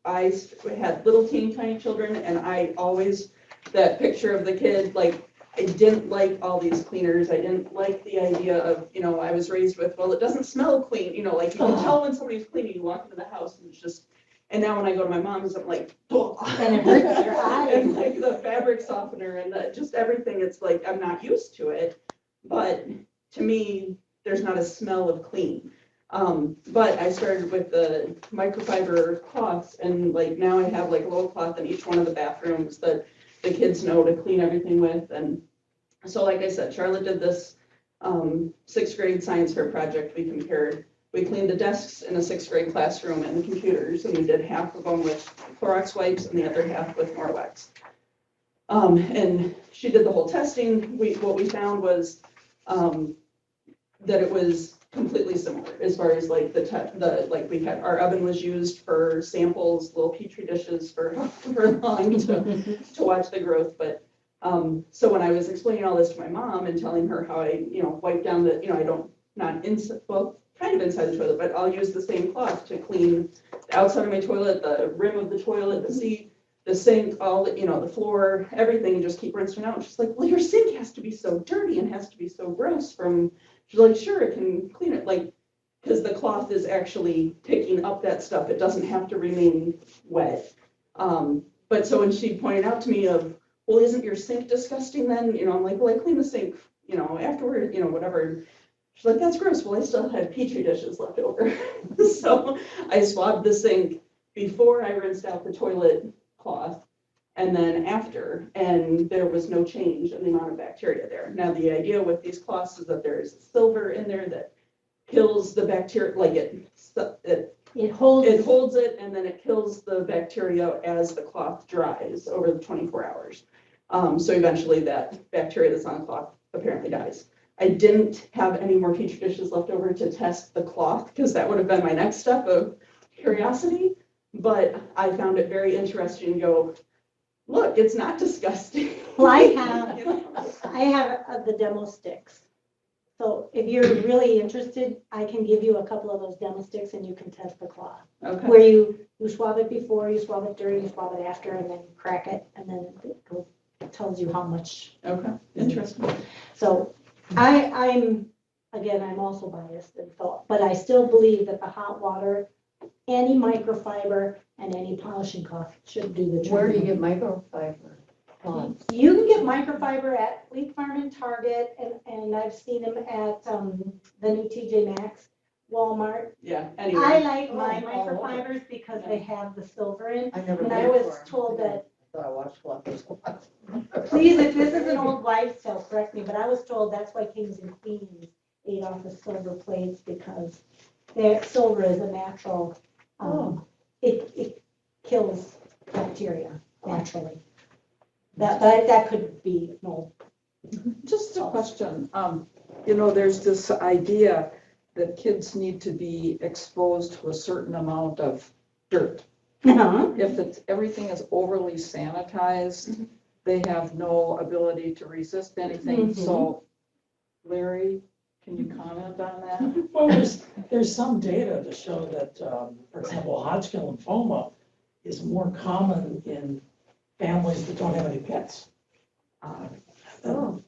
I had little teeny tiny children, and I always, that picture of the kid, like, I didn't like all these cleaners. I didn't like the idea of, I was raised with, well, it doesn't smell clean, like you can tell when somebody's cleaning, you walk into the house and it's just, and now when I go to my mom's, I'm like, And it hurts your eyes. and like the fabric softener and just everything, it's like, I'm not used to it. But to me, there's not a smell of clean. But I started with the microfiber cloths, and like now I have like a little cloth in each one of the bathrooms that the kids know to clean everything with. And so like I said, Charlotte did this 6th grade science fair project. We cleaned the desks in a 6th grade classroom and the computers, and we did half of them with Clorox wipes and the other half with Norwex. And she did the whole testing. What we found was that it was completely similar as far as like we had, our oven was used for samples, little petri dishes for long to watch the growth. But so when I was explaining all this to my mom and telling her how I wipe down the, I don't, not inside, well, kind of inside the toilet, but I'll use the same cloth to clean the outside of my toilet, the rim of the toilet, the seat, the sink, all the, the floor, everything, and just keep rinsing out. And she's like, well, your sink has to be so dirty and has to be so gross from, she's like, sure, it can clean it, like, because the cloth is actually picking up that stuff. It doesn't have to remain wet. But so when she pointed out to me of, well, isn't your sink disgusting then? I'm like, well, I clean the sink, afterward, whatever. She's like, that's gross. Well, I still had petri dishes left over. So I swabbed the sink before I rinsed out the toilet cloth and then after, and there was no change in the amount of bacteria there. Now, the idea with these cloths is that there's silver in there that kills the bacteria, like it holds it, and then it kills the bacteria as the cloth dries over the 24 hours. So eventually that bacteria that's on the cloth apparently dies. I didn't have any more petri dishes left over to test the cloth because that would have been my next step of curiosity. But I found it very interesting to go, look, it's not disgusting. Well, I have the demo sticks. So if you're really interested, I can give you a couple of those demo sticks and you can test the cloth. Okay. Where you swab it before, you swab it during, you swab it after, and then crack it, and then it tells you how much. Okay, interesting. So I'm also biased in thought, but I still believe that the hot water, any microfiber, and any polishing cloth should do the job. Where do you get microfiber? You can get microfiber at Fleet Farm and Target, and I've seen them at the new TJ Maxx, Walmart. Yeah, anyway. I like my Oh, microfibers because they have the silver in. I never. And I paid was for 'em. told that, I thought I watched Fluffers a lot. please, if this is an old wives' tale, correct me, but I was told that's why kings and queens ate off the silver plates because their silver is a natural, it kills bacteria naturally. That could be, no. Just a question, there's this idea that kids need to be exposed to a certain amount of dirt. If everything is overly sanitized, they have no ability to resist anything. So Larry, can you comment on that? Well, there's some data to show that, for example, Hodgkin lymphoma is more common in families that don't have any pets.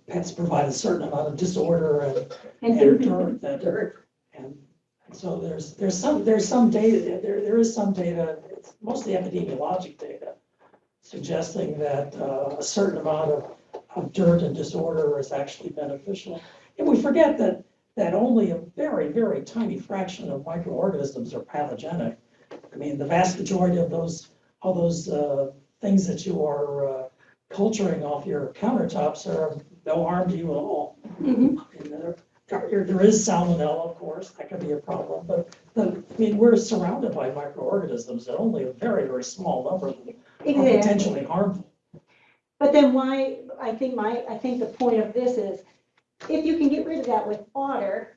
Pets provide a certain amount of disorder and dirt. And so there's some data, there is some data, it's mostly epidemiologic data, suggesting that a certain amount of dirt and disorder is actually beneficial. And we forget that only a very, very tiny fraction of microorganisms are pathogenic. I mean, the vast majority of all those things that you are culturing off your countertops are no harm to you at all. Mhm. I mean, there is salmonella, of course, that could be a problem, but I mean, we're surrounded by microorganisms and only a very, very small number of them are Exactly. potentially harmful. But then why, I think the point of this is, if you can get rid of that with water,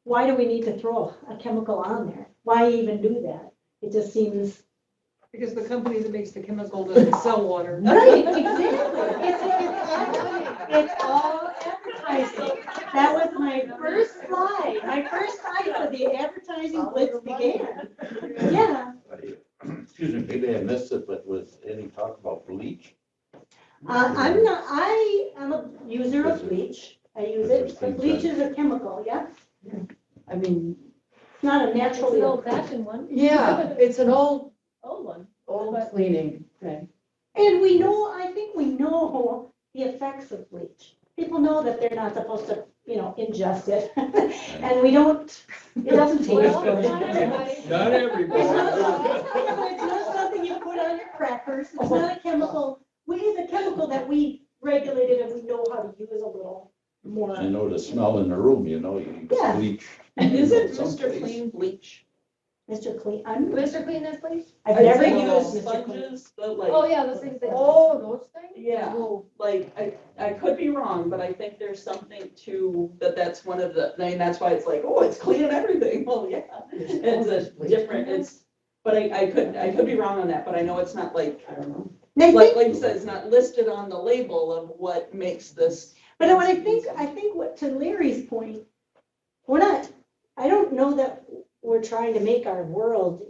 why do we need to throw a chemical on there? Why even do that? It just seems. Because the company that makes the chemical doesn't sell water. Right, exactly. It's all advertising. That was my first slide. My first slide said the advertising blitz began. Yeah. Excuse me, maybe I missed it, but was any talk about bleach? I'm a user of bleach. I use it, but bleach is a chemical, yeah? I mean, It's not a naturally. old-fashioned one. yeah, it's an old Old one. cleaning thing. And I think we know the effects of bleach. People know that they're not supposed to, ingest it. And it doesn't taste Well, good. not everybody. Not everybody. It's not something you put on your crackers. It's not a chemical. It's a chemical that we regulated and we know how to use a little more. I know the smell in the room, you Yeah. bleach. Isn't Mr. Someplace. Clean bleach? Mr. Clean, Mr. Clean this place? I've I never think used those Mr. Clean. sponges, the like. Oh, yeah, those things. Oh, those things? Yeah, like, I could be wrong, but I think there's something to, that's one of the, that's why it's like, oh, it's clean and everything. Well, yeah, it's a different, but I could be wrong on that, but I know it's not like, I don't know. And I Like think, you said, it's not listed on the label of what makes this. but what I think what, to Larry's point, I don't know that we're trying to make our world,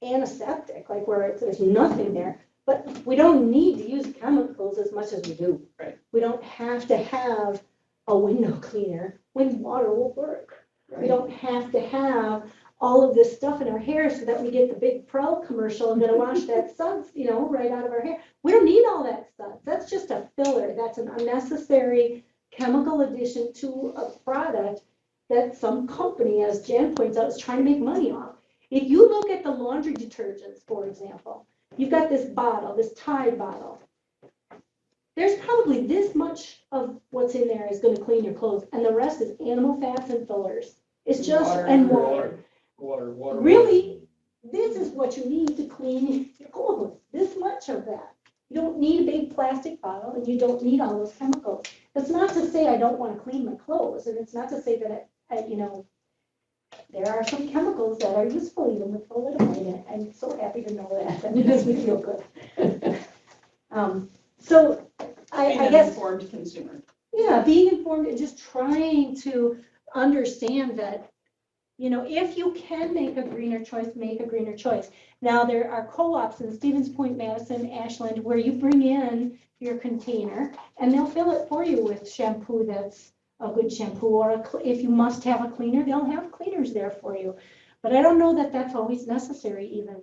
antiseptic, like where there's nothing there. But we don't need to use chemicals as much as we do. Right. We don't have to have a window cleaner when water will work. We don't have to have all of this stuff in our hair so that we get the big Prel commercial and gonna wash that suds, right out of our hair. We don't need all that stuff. That's just a filler. That's an unnecessary chemical addition to a product that some company, as Jan points out, is trying to make money off. If you look at the laundry detergents, for example, you've got this bottle, this Tide bottle. There's probably this much of what's in there is gonna clean your clothes, and the rest is animal fats and fillers. It's just, and water. Water. Really, this is what you need to clean your clothes, this much of that. You don't need a big plastic bottle, and you don't need all those chemicals. That's not to say I don't wanna clean my clothes, and it's not to say that, there are some chemicals that are useful even with thalidomide in it. I'm so happy to know that. That makes me feel good. So I Being an guess, informed consumer. yeah, being informed and just trying to understand that, if you can make a greener choice, make a greener choice. Now, there are co-ops in Stevens Point, Madison, Ashland, where you bring in your container and they'll fill it for you with shampoo that's a good shampoo, or if you must have a cleaner, they'll have cleaners there for you. But I don't know that that's always necessary even.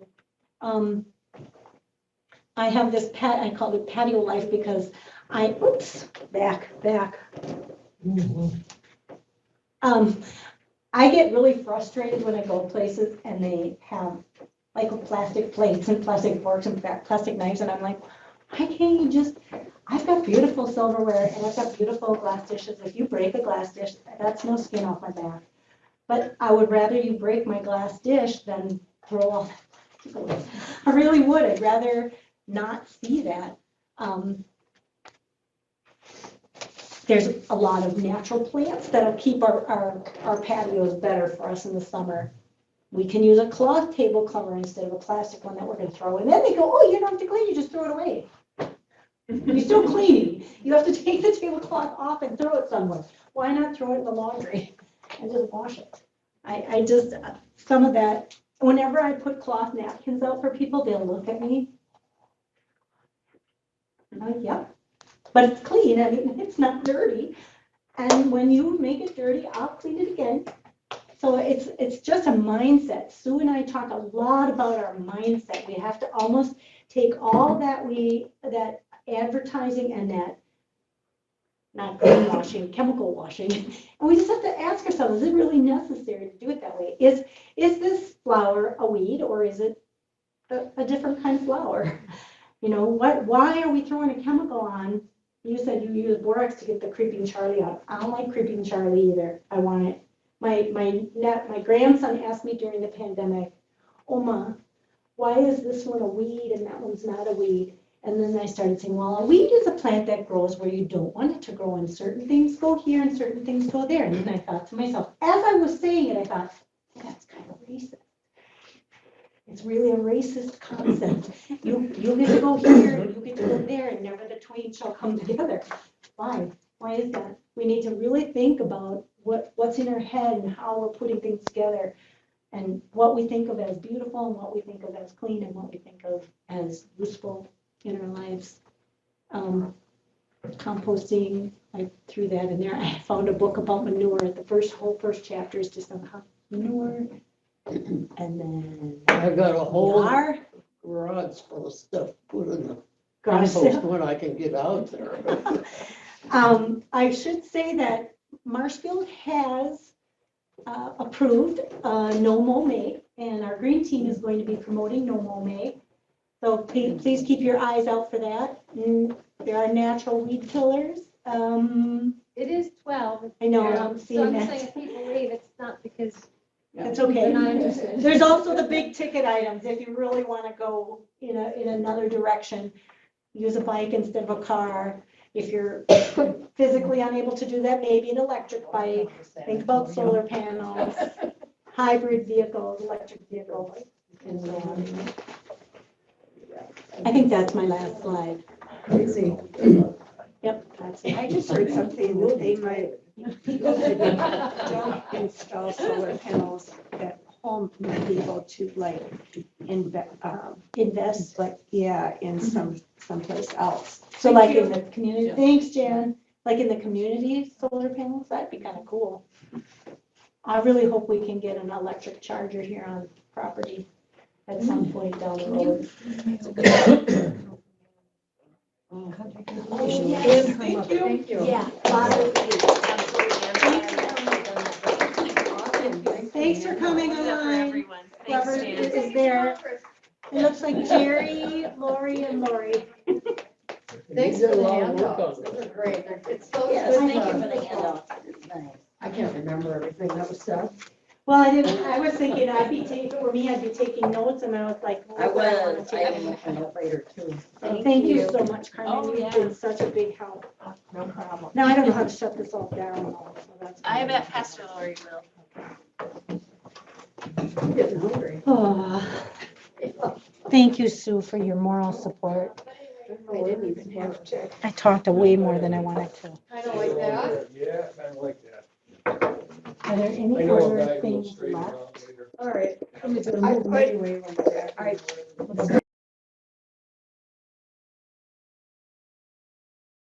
I have this I call it patio life because back. I get really frustrated when I go places and they have like plastic plates and plastic forks and plastic knives, and I'm like, why can't you just, I've got beautiful silverware and I've got beautiful glass dishes. If you break a glass dish, that's no skin off my back. But I would rather you break my glass dish than throw all that plastic away. I really would. I'd rather not see that. There's a lot of natural plants that'll keep our patios better for us in the summer. We can use a cloth table cover instead of a plastic one that we're gonna throw. And then they go, oh, you don't have to clean, you just throw it away. You're still cleaning. You have to take the tablecloth off and throw it somewhere. Why not throw it in the laundry and just wash it? I just, some of that, whenever I put cloth napkins out for people, they'll look at me. And I'm like, yep, but it's clean. I mean, it's not dirty. And when you make it dirty, I'll clean it again. So it's just a mindset. Sue and I talk a lot about our mindset. We have to almost take all that advertising and that not greenwashing, chemical washing. And we just have to ask ourselves, is it really necessary to do it that way? Is this flower a weed or is it a different kind of flower? You know, why are we throwing a chemical on? You said you use borax to get the creeping Charlie out. I don't like creeping Charlie either. I want it. My grandson asked me during the pandemic, Oma, why is this one a weed and that one's not a weed? And then I started saying, well, a weed is a plant that grows where you don't want it to grow, and certain things go here and certain things go there. And then I thought to myself, as I was saying it, I thought, that's kind of racist. It's really a racist concept. You get to go here, and you get to go there, and never the twain shall come together. Why? Why is that? We need to really think about what's in our head and how we're putting things together, and what we think of as beautiful and what we think of as clean and what we think of as useful in our lives. Composting, I threw that in there. I found a book about manure. The whole first chapter is just on manure. And then I got a whole our garage full of stuff put in the garage compost sale. when I can get out there. I should say that Marshfield has approved no mow May, and our green team is going to be promoting no mow May. So please keep your eyes out for that. And there are natural weed killers. It is 12. I know, Yeah. I'm So seeing I'm that. saying if people leave, it's not because It's they're okay. not interested. There's also the big ticket items. If you really want to go in another direction, use a bike instead of a car. If you're physically unable to do that, maybe an electric bike. Think about solar panels, hybrid vehicles, electric vehicles, and so on. I think that's my last slide. Crazy. Yep, that's it. I just heard something that they might, people that don't install solar panels at home might be able to like Invest. like, yeah, in someplace else. So like in the community, thanks, Jan. Like in the community solar panels, that'd be kind of cool. I really hope we can get an electric charger here on property at some point down the road. Oh, yes. Thank you. Yeah. Thanks for coming online. Whoever is there. It looks like Jerry, Lori, and Lori. Thanks for the handouts. Those are great. It's so Yes, good. thank you for the handout. Nice. I can't remember everything that was said. Well, I was thinking I'd be taking, for me, I'd be taking notes, and I was like. I what would wanna was, take? I will look it up later too. Thank you so much, Carmen. You've been such a big help. No problem. Now, I don't know how to shut this all down. So that's. I bet Pastor Lori will. I'm getting hungry. Oh, thank you, Sue, for your moral support. I didn't even have to. I talked way more than I wanted to. I don't like that. Yeah, kind of like that. Are there I any know a other guy who'll things straighten left? out later. All right. I put, Anyway, when we're back. all right,